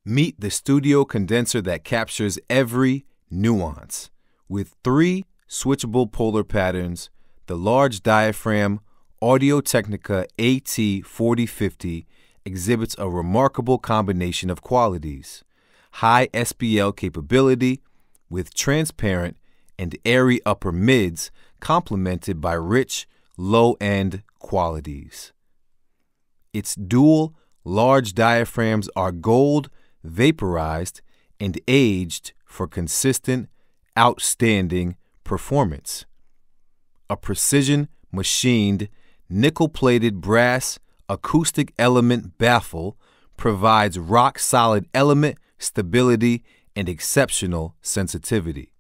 Meet the studio condenser that captures every nuance. With 3 switchable polar patterns, the large diaphragm Audio-Technica AT4050 exhibits a remarkable combination of qualities. High SPL capability with transparent and airy upper mids complemented by rich low-end qualities. Its dual large diaphragms are gold vaporized and aged for consistent, outstanding performance. A precision machined nickel-plated brass acoustic element baffle provides rock-solid element stability and exceptional sensitivity.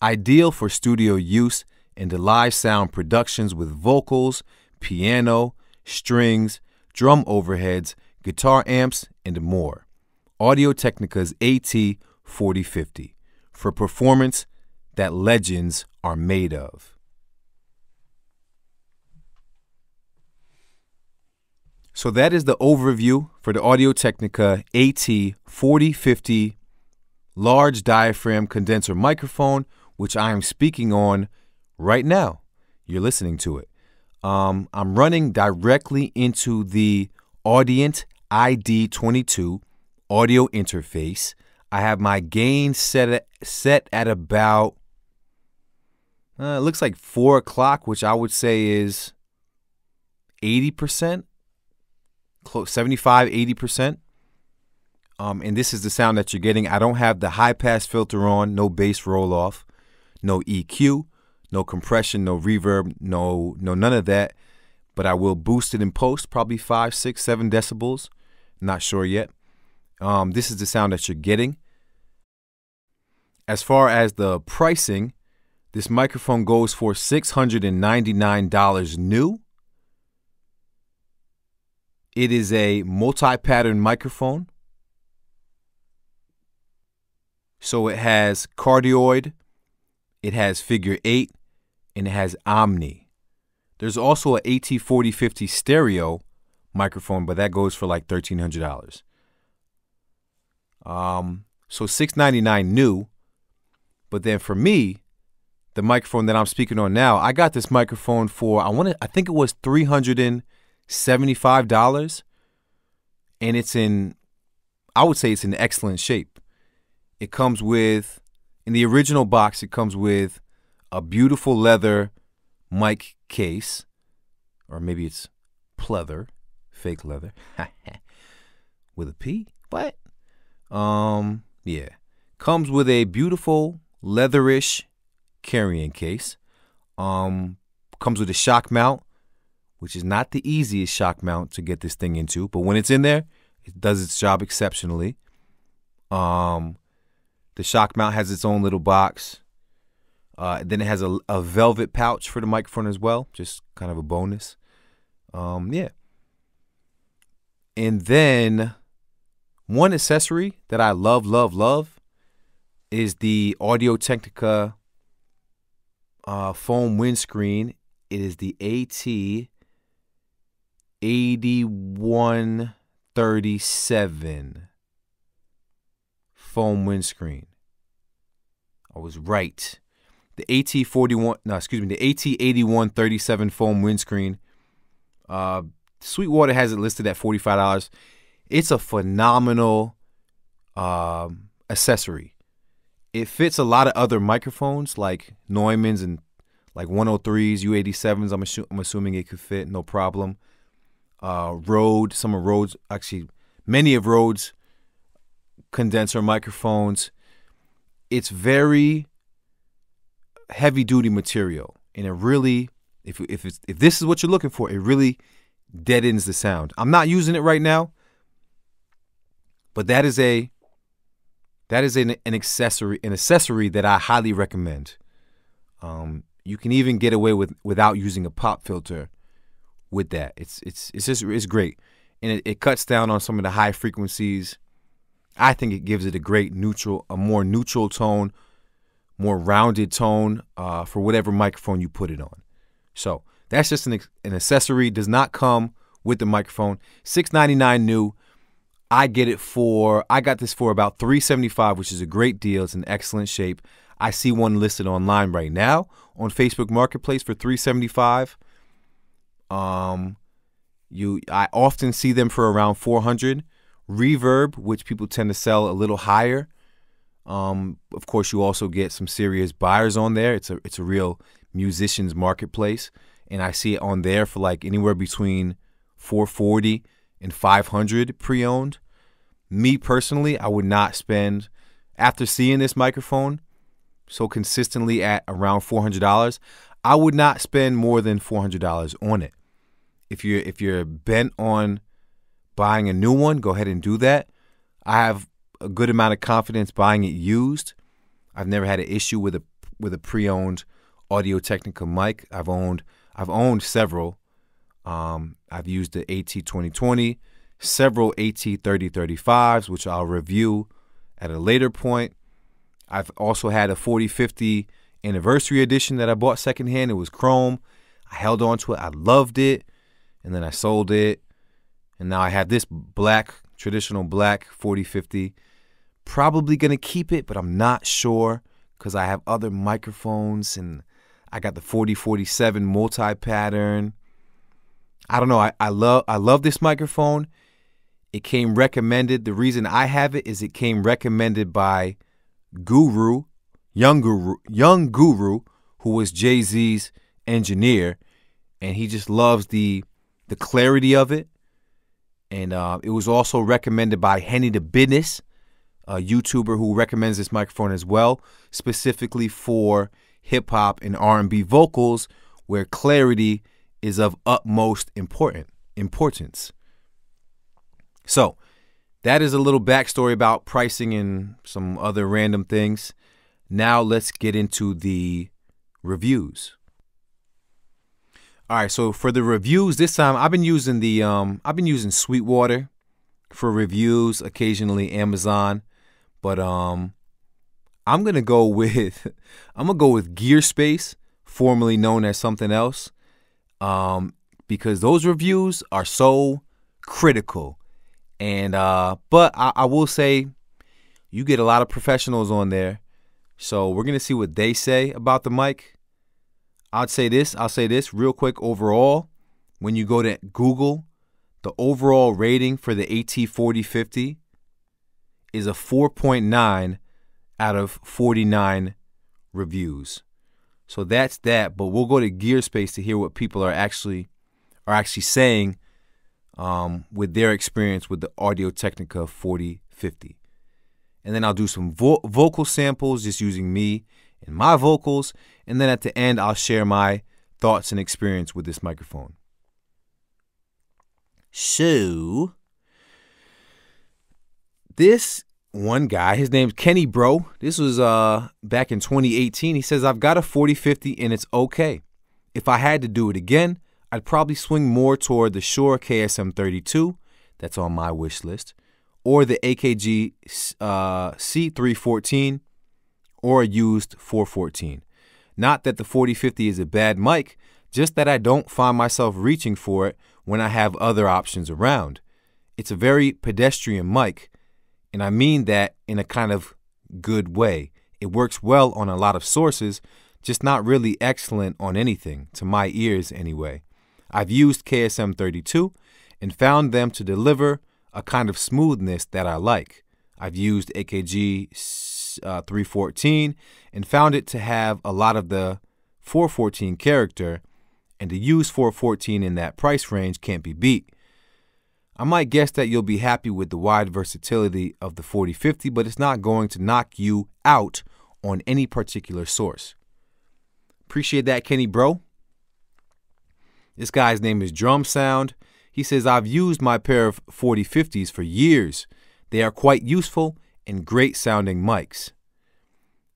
Ideal for studio use and live sound productions with vocals, piano, strings, drum overheads, guitar amps, and more. Audio-Technica's AT4050 for performance that legends are made of. So that is the overview for the Audio-Technica AT4050 large diaphragm condenser microphone, which I am speaking on right now. You're listening to it. I'm running directly into the Audient ID22 audio interface. I have my gain set at about, it looks like 4 o'clock, which I would say is 80%. 75, 80%. And this is the sound that you're getting. I don't have the high pass filter on, no bass roll off, no EQ, no compression, no reverb, no none of that. But I will boost it in post, probably 5, 6, 7 decibels. Not sure yet. This is the sound that you're getting. As far as the pricing, this microphone goes for $699 new. It is a multi-pattern microphone. So it has cardioid, it has figure 8, and it has omni. There's also an AT4050 stereo microphone, but that goes for like $1,300. So $699 new. But then for me, the microphone that I'm speaking on now, I got this microphone for I think it was $375, and it's in, I would say it's in excellent shape. It comes with, in the original box, it comes with a beautiful leather mic case, or maybe it's pleather, fake leather, with a P. What? Yeah, comes with a beautiful leatherish carrying case. Comes with a shock mount, which is not the easiest shock mount to get this thing into, but when it's in there, it does its job exceptionally. The shock mount has its own little box. Then it has a velvet pouch for the microphone as well, just kind of a bonus. Yeah. And then one accessory that I love is the Audio-Technica foam windscreen. It is the AT8137 foam windscreen. I was right. The AT8137 foam windscreen. Sweetwater has it listed at $45. It's a phenomenal accessory. It fits a lot of other microphones like Neumann's and like 103s, U87s. I'm assuming it could fit, no problem. Rode, some of Rode's, actually many of Rode's condenser microphones. It's very heavy duty material, and it really, if this is what you're looking for, it really deadens the sound. I'm not using it right now, but that is an accessory that I highly recommend. You can even get away without using a pop filter with that. It's great, and it cuts down on some of the high frequencies. I think it gives it a great more neutral tone, more rounded tone for whatever microphone you put it on. So that's just an accessory. Does not come with the microphone. $699 new. I got this for about $375, which is a great deal. It's in excellent shape. I see one listed online right now on Facebook Marketplace for $375. I often see them for around $400. Reverb, which people tend to sell a little higher. Of course, you also get some serious buyers on there. It's a real musician's marketplace, and I see it on there for like anywhere between $440 and $500 pre-owned. Me personally, I would not spend, after seeing this microphone so consistently at around $400, I would not spend more than $400 on it. If you're bent on buying a new one, go ahead and do that. I have a good amount of confidence buying it used. I've never had an issue with a pre-owned Audio-Technica mic. I've owned several. I've used the AT2020, several AT3035s, which I'll review at a later point. I've also had a 4050 anniversary edition that I bought secondhand. It was chrome. I held on to it. I loved it. And then I sold it. And now I have this traditional black 4050. Probably going to keep it, but I'm not sure because I have other microphones, and I got the 4047 multi-pattern. I don't know. I love this microphone. It came recommended. The reason I have it is it came recommended by Young Guru, who was Jay-Z's engineer, and he just loves the clarity of it. And it was also recommended by Henny the Business, a YouTuber who recommends this microphone as well, specifically for hip-hop and R&B vocals, where clarity is of utmost importance. So that is a little backstory about pricing and some other random things. Now let's get into the reviews. All right, so for the reviews this time, I've been using Sweetwater for reviews, occasionally Amazon, but I'm gonna go with Gearspace, formerly known as something else, because those reviews are so critical. And but I will say you get a lot of professionals on there, so we're gonna see what they say about the mic. I'll say this real quick. Overall, when you go to Google, the overall rating for the AT4050 is a 4.9 out of 49 reviews. So that's that. But we'll go to Gearspace to hear what people are actually saying with their experience with the Audio-Technica 4050. And then I'll do some vocal samples just using me and my vocals. And then at the end, I'll share my thoughts and experience with this microphone. So this one guy, his name's Kenny Bro. This was back in 2018. He says, I've got a 4050 and it's okay. If I had to do it again, I'd probably swing more toward the Shure KSM32, that's on my wish list, or the AKG C314, or a used 414. Not that the 4050 is a bad mic, just that I don't find myself reaching for it when I have other options around. It's a very pedestrian mic, and I mean that in a kind of good way. It works well on a lot of sources, just not really excellent on anything, to my ears anyway. I've used KSM32 and found them to deliver a kind of smoothness that I like. I've used AKG 314 and found it to have a lot of the 414 character, and to use 414 in that price range can't be beat. I might guess that you'll be happy with the wide versatility of the 4050, but it's not going to knock you out on any particular source. Appreciate that, Kenny Bro. This guy's name is Drum Sound. He says, I've used my pair of 4050s for years. They are quite useful and great sounding mics.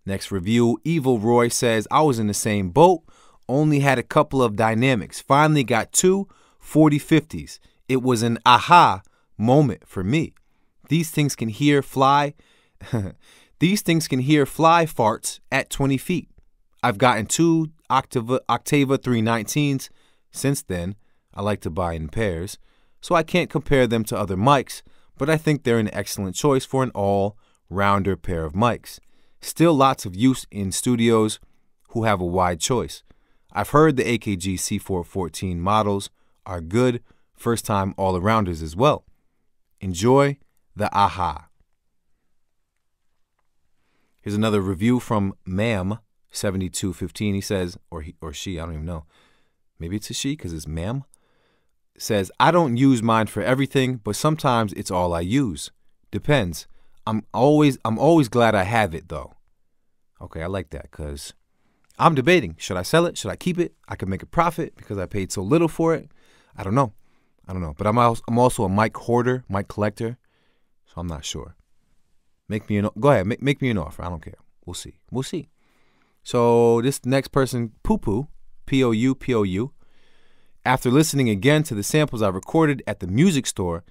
Next review, Evil Roy says, I was in the same boat, only had a couple of dynamics. Finally got two 4050s. It was an aha moment for me. These things can hear fly. These things can hear fly farts at 20 feet. I've gotten two Octava 319s since then. I like to buy in pairs, so I can't compare them to other mics, but I think they're an excellent choice for an all-rounder pair of mics. Still lots of use in studios who have a wide choice. I've heard the AKG C414 models are good first-time all-arounders as well. Enjoy the AHA. Here's another review from Ma'am 7215. He says, or she, I don't even know. Maybe it's a she because it's Ma'am. Says, I don't use mine for everything, but sometimes it's all I use. Depends. I'm always glad I have it though. Okay, I like that because I'm debating. Should I sell it? Should I keep it? I could make a profit because I paid so little for it. I don't know. But I'm also a mic hoarder, mic collector, so I'm not sure. Go ahead, make me an offer. I don't care. We'll see. So this next person, Poo-Poo, P-O-U, after listening again to the samples I recorded at the music store,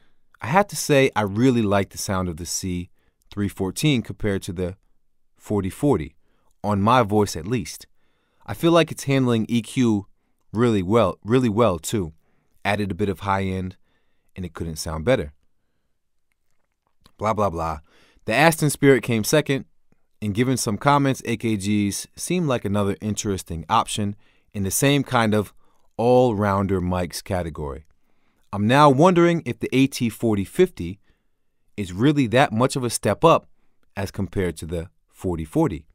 I had to say I really like the sound of the C314 compared to the 4040, on my voice at least. I feel like it's handling EQ really well too. Added a bit of high end, and it couldn't sound better. Blah, blah, blah. The Aston Spirit came second, and given some comments, AKGs seemed like another interesting option in the same kind of all-rounder mics category. I'm now wondering if the AT4050 is really that much of a step up as compared to the 4040.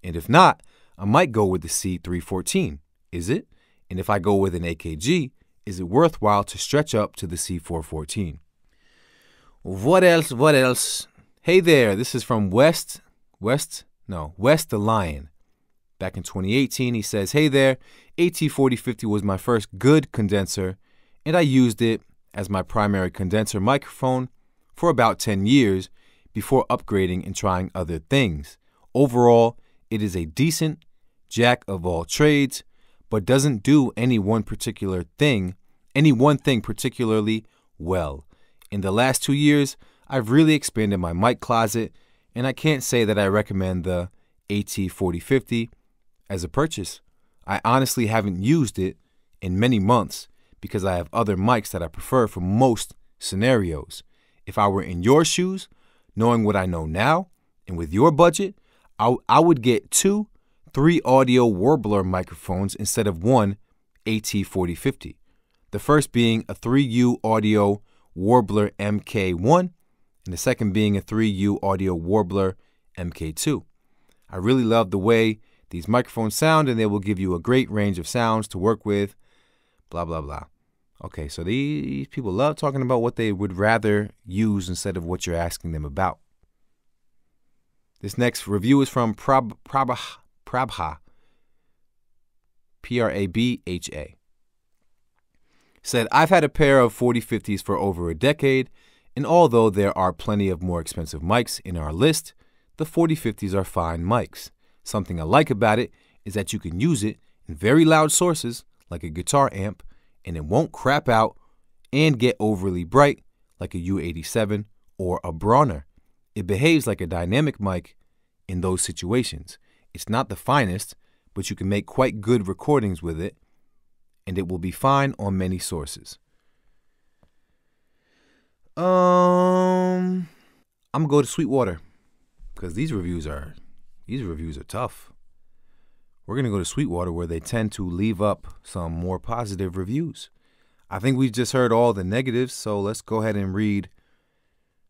And if not, I might go with the C314. Is it? And if I go with an AKG, is it worthwhile to stretch up to the C414? What else? Hey there, this is from West the Lion. Back in 2018, he says, hey there, AT4050 was my first good condenser, and I used it as my primary condenser microphone for about 10 years before upgrading and trying other things. Overall, it is a decent jack of all trades, but doesn't do any one thing particularly well. In the last 2 years, I've really expanded my mic closet, and I can't say that I recommend the AT4050 as a purchase. I honestly haven't used it in many months because I have other mics that I prefer for most scenarios. If I were in your shoes, knowing what I know now, and with your budget, I would get 2 3-audio Warbler microphones instead of one AT4050. The first being a 3U Audio Warbler MK1, and the second being a 3U Audio Warbler MK2. I really love the way these microphones sound, and they will give you a great range of sounds to work with, blah, blah, blah. Okay, so these people love talking about what they would rather use instead of what you're asking them about. This next review is from Prabha, P-R-A-B-H-A. Said, I've had a pair of 4050s for over a decade, and although there are plenty of more expensive mics in our list, the 4050s are fine mics. Something I like about it is that you can use it in very loud sources like a guitar amp, and it won't crap out and get overly bright like a U87 or a Bronner. It behaves like a dynamic mic in those situations. It's not the finest, but you can make quite good recordings with it, and it will be fine on many sources. I'm gonna go to Sweetwater because these reviews are tough. We're gonna go to Sweetwater where they tend to leave up some more positive reviews. I think we've just heard all the negatives, so let's go ahead and read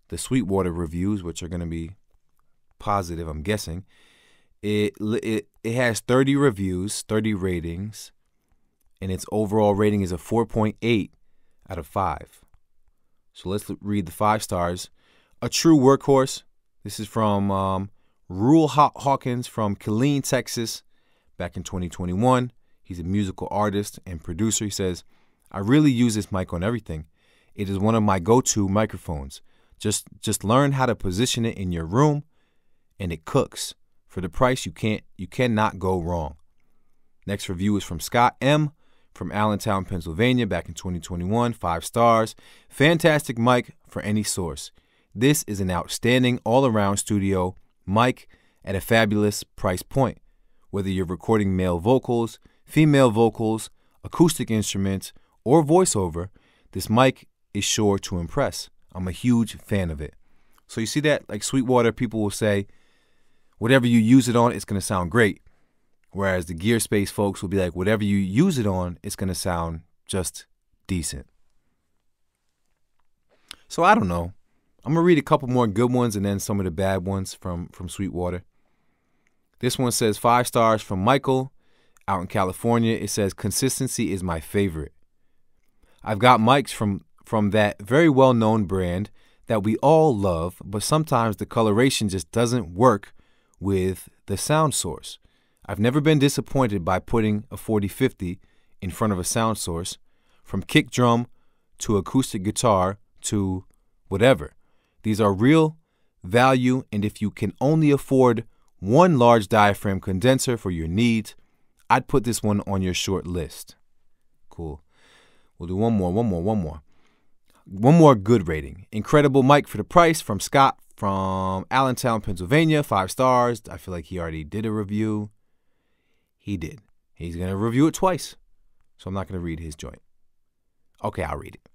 the Sweetwater reviews, which are gonna be positive, I'm guessing. It has 30 reviews, 30 ratings, and its overall rating is a 4.8 out of 5. So let's read the 5 stars. A true workhorse. This is from Rule Hawkins from Killeen, Texas, back in 2021. He's a musical artist and producer. He says, I really use this mic on everything. It is one of my go-to microphones. Just learn how to position it in your room, and it cooks. For the price, you cannot go wrong. Next review is from Scott M. from Allentown, Pennsylvania, back in 2021. 5 stars. Fantastic mic for any source. This is an outstanding all-around studio mic at a fabulous price point. Whether you're recording male vocals, female vocals, acoustic instruments, or voiceover, this mic is sure to impress. I'm a huge fan of it. So you see that, like Sweetwater, people will say, whatever you use it on, it's going to sound great. Whereas the Gear Space folks will be like, whatever you use it on, it's going to sound just decent. So I don't know. I'm going to read a couple more good ones and then some of the bad ones from Sweetwater. This one says 5 stars from Michael out in California. It says, consistency is my favorite. I've got mics from that very well-known brand that we all love, but sometimes the coloration just doesn't work with the sound source. I've never been disappointed by putting a 4050 in front of a sound source, from kick drum to acoustic guitar to whatever. These are real value, and if you can only afford one large diaphragm condenser for your needs, I'd put this one on your short list. Cool. We'll do one more. One more good rating. Incredible mic for the price from Scott from Allentown, Pennsylvania. 5 stars. I feel like he already did a review. He did. He's going to review it twice. So I'm not going to read his joint. Okay, I'll read it.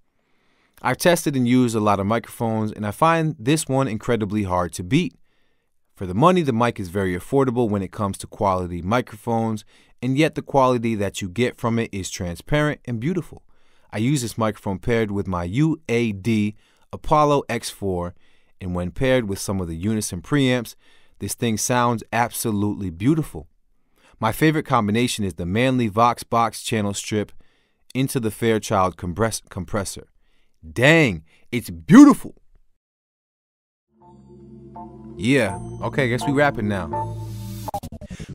I've tested and used a lot of microphones, and I find this one incredibly hard to beat. For the money, the mic is very affordable when it comes to quality microphones, and yet the quality that you get from it is transparent and beautiful. I use this microphone paired with my UAD Apollo X4, and when paired with some of the Unison preamps, this thing sounds absolutely beautiful. My favorite combination is the Manley Vox box channel strip into the Fairchild compressor. Dang, it's beautiful. Yeah, okay, guess we rapping now.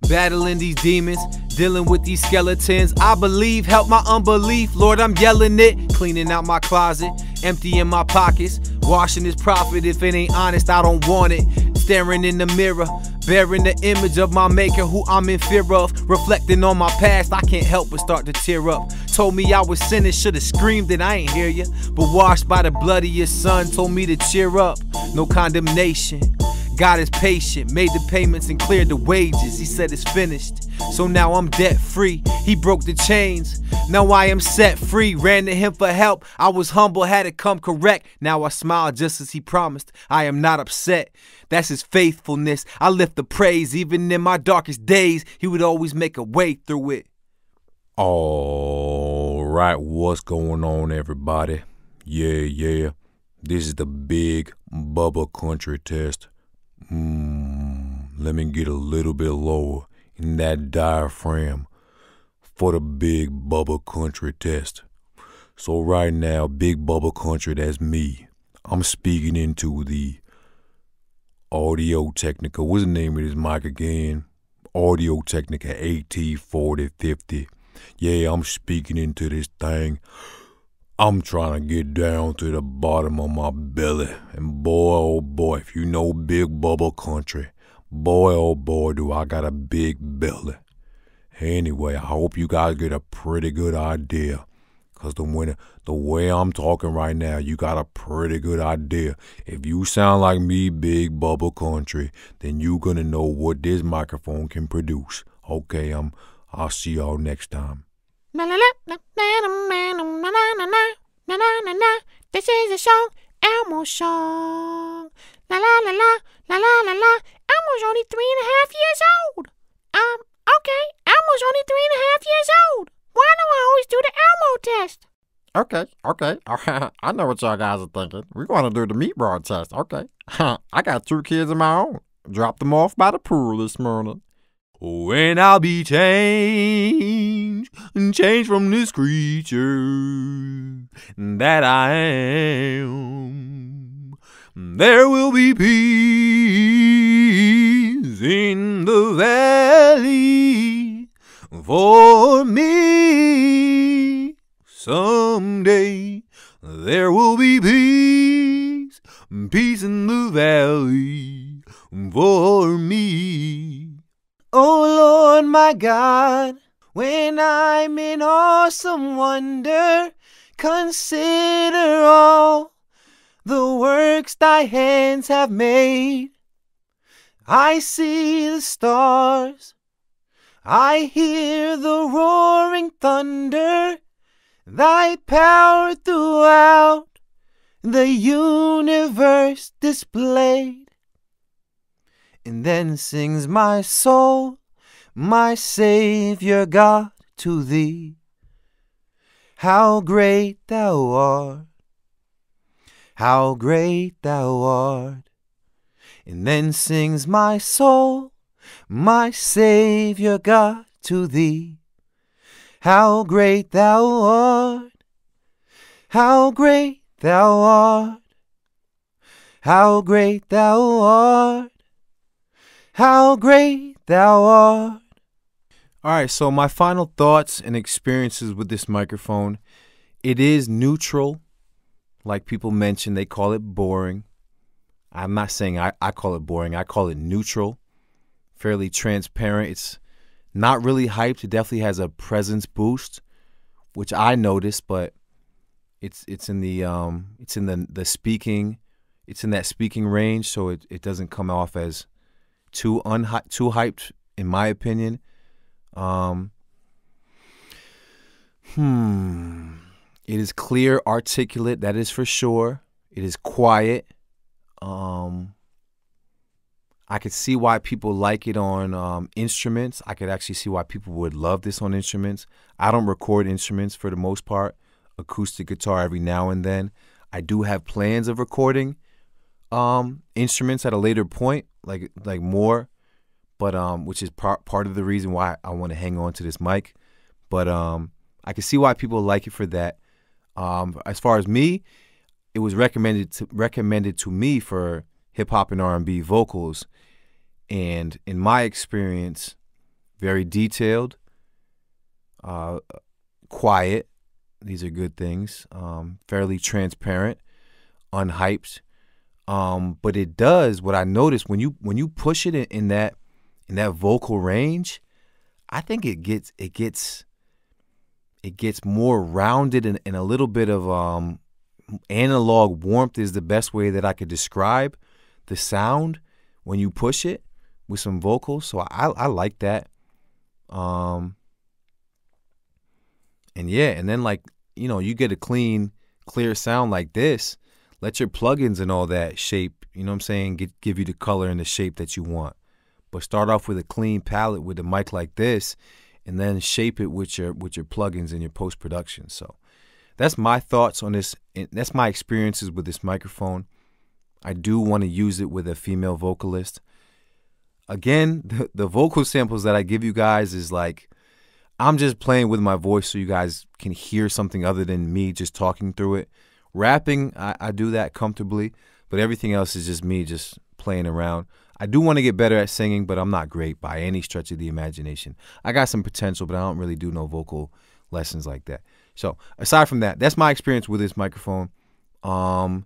Battling these demons, dealing with these skeletons. I believe, help my unbelief. Lord, I'm yelling it. Cleaning out my closet, emptying my pockets. Washing this profit, if it ain't honest, I don't want it. Staring in the mirror, bearing the image of my maker who I'm in fear of. Reflecting on my past, I can't help but start to tear up. Told me I was sinning, should've screamed that I ain't hear ya. But washed by the blood of your son, told me to cheer up. No condemnation. God is patient, made the payments and cleared the wages. He said it's finished, so now I'm debt free. He broke the chains, now I am set free. Ran to him for help, I was humble, had it come correct. Now I smile just as he promised, I am not upset. That's his faithfulness, I lift the praise. Even in my darkest days, he would always make a way through it. All right, what's going on, everybody? Yeah, this is the big Bubba country test. Let me get a little bit lower in that diaphragm for the big Bubba country test. So right now, big Bubba country, that's me. I'm speaking into the Audio Technica. What's the name of this mic again? Audio Technica AT4050. Yeah, I'm speaking into this thing. I'm trying to get down to the bottom of my belly. And boy, oh boy, if you know big Bubba country, boy, oh boy, do I got a big belly. Anyway, I hope you guys get a pretty good idea. Because the way I'm talking right now, you got a pretty good idea. If you sound like me, big Bubba country, then you going to know what this microphone can produce. Okay, I'll see y'all next time. This is a song, Elmo song. La la la la la la la la. Elmo's only 3.5 years old. Okay, Elmo's only 3.5 years old. Why do I always do the Elmo test? Okay. I know what y'all guys are thinking. We're going to do the Meatwad test. Okay. I got 2 kids of my own. Dropped them off by the pool this morning. When I'll be changed from this creature that I am, there will be peace in the valley for me. Someday there will be peace in the valley for me. Oh Lord, my God, when I'm in awesome wonder, consider all the works thy hands have made. I see the stars, I hear the roaring thunder, thy power throughout the universe displayed. And then sings my soul, my Savior God, to thee. How great thou art, how great thou art. And then sings my soul, my Savior God, to thee. How great thou art, how great thou art, how great thou art, how great thou art. All right, so my final thoughts and experiences with this microphone. It is neutral. Like people mentioned, they call it boring. I'm not saying I call it boring. I call it neutral, fairly transparent. It's not really hyped. It definitely has a presence boost, which I noticed, but it's in the speaking. It's in that speaking range, so it doesn't come off as too hyped, in my opinion. It is clear, articulate, that is for sure. It is quiet. I could see why people like it on instruments. I could actually see why people would love this on instruments. I don't record instruments for the most part. Acoustic guitar every now and then. I do have plans of recording instruments at a later point, like more, but which is part of the reason why I want to hang on to this mic. But I can see why people like it for that. As far as me, it was recommended to me for hip hop and R&B vocals, and in my experience, very detailed, quiet. These are good things. Fairly transparent, unhyped. But it does what I noticed when you push it in that vocal range. I think it gets more rounded, and a little bit of analog warmth is the best way that I could describe the sound when you push it with some vocals. So I like that. And yeah, and then you get a clean, clear sound like this. Let your plugins and all that shape, you know what I'm saying, give you the color and the shape that you want. But start off with a clean palette with a mic like this, and then shape it with your plugins and your post-production. So that's my thoughts on this. That's my experiences with this microphone. I do want to use it with a female vocalist. Again, the vocal samples that I give you guys is like, I'm just playing with my voice so you guys can hear something other than me just talking through it. Rapping, I do that comfortably, but everything else is just me just playing around. I do want to get better at singing, but I'm not great by any stretch of the imagination. I got some potential, but I don't really do no vocal lessons like that. So aside from that, that's my experience with this microphone. And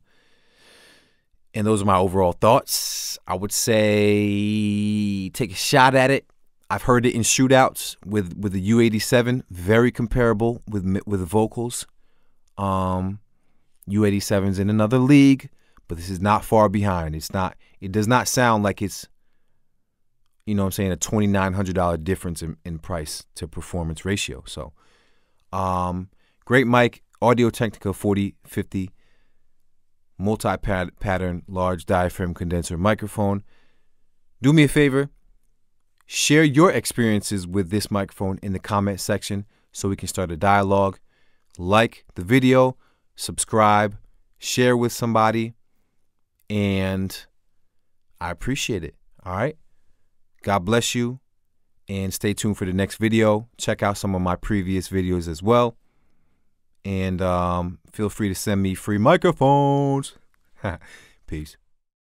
those are my overall thoughts. I would say take a shot at it. I've heard it in shootouts with the U87, very comparable with the vocals. U87's in another league, but this is not far behind. It does not sound like it's, you know what I'm saying, a $2,900 difference in price to performance ratio. So, great mic, Audio-Technica 4050, multi-pattern, large diaphragm condenser microphone. Do me a favor, share your experiences with this microphone in the comment section so we can start a dialogue. Like the video, subscribe, share with somebody, and I appreciate it. All right. God bless you, and stay tuned for the next video. Check out some of my previous videos as well, and feel free to send me free microphones. Peace.